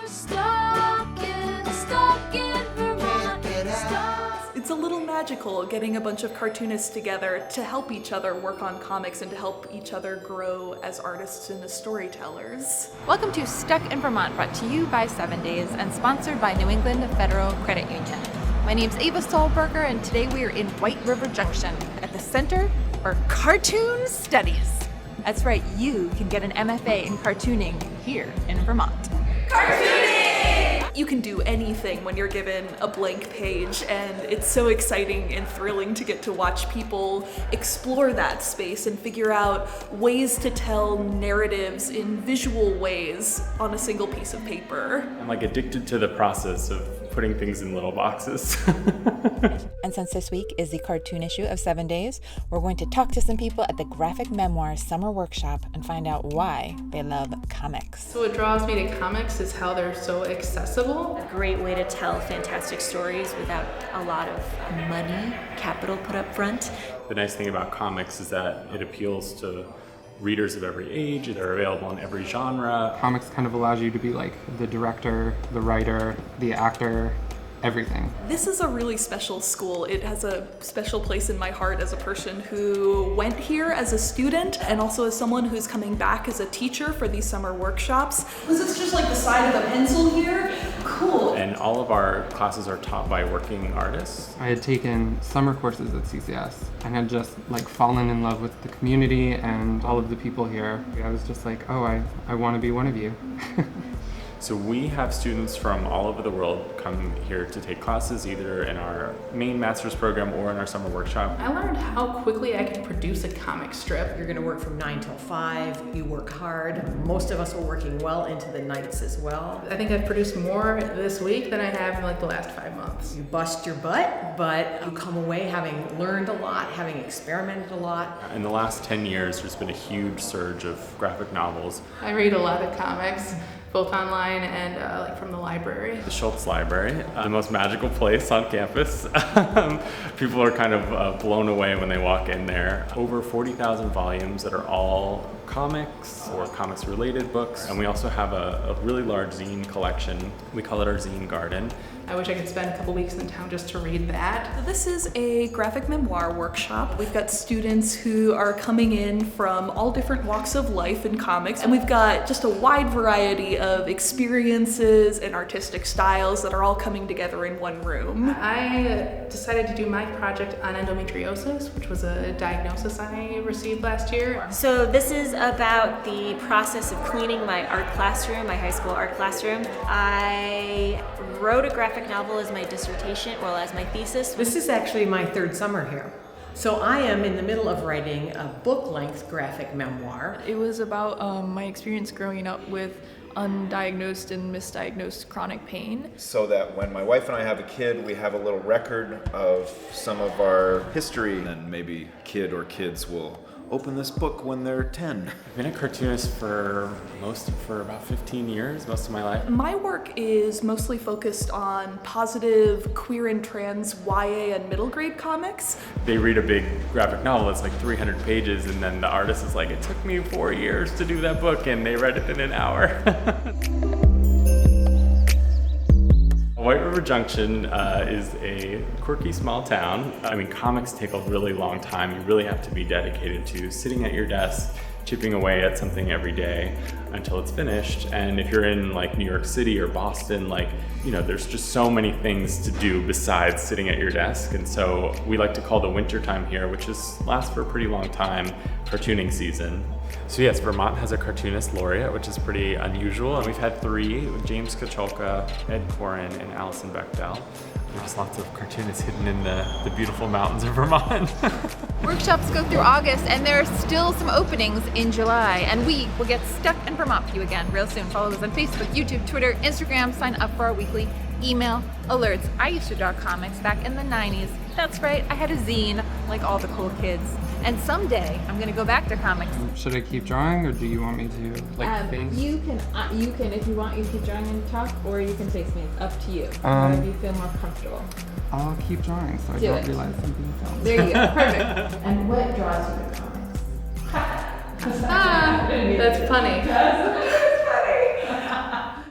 Stuck in Vermont. It's a little magical getting a bunch of cartoonists together to help each other work on comics and to help each other grow as artists and as storytellers. Welcome to Stuck in Vermont, brought to you by 7 Days and sponsored by New England Federal Credit Union. My name's Ava Stolberger, and today we are in White River Junction at the Center for Cartoon Studies. That's right, you can get an MFA in cartooning here in Vermont. Cartooning! You can do anything when you're given a blank page, and it's so exciting and thrilling to get to watch people explore that space and figure out ways to tell narratives in visual ways on a single piece of paper. I'm like addicted to the process of putting things in little boxes. And since this week is the cartoon issue of 7 Days, we're going to talk to some people at the Graphic Memoir Summer Workshop and find out why they love comics. So what draws me to comics is how they're so accessible. A great way to tell fantastic stories without a lot of money, capital put up front. The nice thing about comics is that it appeals to readers of every age. They're available in every genre. Comics kind of allows you to be like the director, the writer, the actor, everything. This is a really special school. It has a special place in my heart as a person who went here as a student and also as someone who's coming back as a teacher for these summer workshops. Was this just like the side of a pencil here? Cool. And all of our classes are taught by working artists. I had taken summer courses at CCS and had just like fallen in love with the community and all of the people here. I was just like, oh, I want to be one of you. So we have students from all over the world come here to take classes either in our main master's program or in our summer workshop. I learned how quickly I can produce a comic strip. You're gonna work from 9 till 5, you work hard. Most of us are working well into the nights as well. I think I've produced more this week than I have in like the last 5 months. You bust your butt, but you come away having learned a lot, having experimented a lot. In the last 10 years, there's been a huge surge of graphic novels. I read a lot of comics, both online and like from the library. The Schultz Library, the most magical place on campus. People are kind of blown away when they walk in there. Over 40,000 volumes that are all comics or comics related books. And we also have a really large zine collection. We call it our zine garden. I wish I could spend a couple weeks in town just to read that. This is a graphic memoir workshop. We've got students who are coming in from all different walks of life in comics, and we've got just a wide variety of experiences and artistic styles that are all coming together in one room. I decided to do my project on endometriosis, which was a diagnosis I received last year. So this is about the process of cleaning my art classroom, my high school art classroom. I wrote a graphic novel as my dissertation, well, as my thesis. This is actually my 3rd summer here. So I am in the middle of writing a book-length graphic memoir. It was about my experience growing up with undiagnosed and misdiagnosed chronic pain. So that when my wife and I have a kid, we have a little record of some of our history, and maybe kid or kids will open this book when they're 10. I've been a cartoonist for about 15 years, most of my life. My work is mostly focused on positive queer and trans YA and middle grade comics. They read a big graphic novel that's like 300 pages, and then the artist is like, it took me 4 years to do that book, and they read it in an hour. White River Junction is a quirky small town. I mean, comics take a really long time. You really have to be dedicated to sitting at your desk, chipping away at something every day until it's finished. And if you're in like New York City or Boston, like, you know, there's just so many things to do besides sitting at your desk. And so we like to call the winter time here, which lasts for a pretty long time, cartooning season. So yes, Vermont has a cartoonist laureate, which is pretty unusual. And we've had 3, James Kocholka, Ed Koren, and Allison Bechdel. There's lots of cartoonists hidden in the beautiful mountains of Vermont. Workshops go through August, and there are still some openings in July. And we will get stuck in Vermont for you again real soon. Follow us on Facebook, YouTube, Twitter, Instagram. Sign up for our weekly email alerts. I used to draw comics back in the 90s. That's right, I had a zine like all the cool kids. And someday I'm gonna go back to comics. Should I keep drawing, or do you want me to like face? You can if you want, you keep drawing and talk, or you can face me. It's up to you. Whatever you feel more comfortable. I'll keep drawing so I don't realize I'm being filmed. There you go, perfect. And what draws you to comics? That's funny.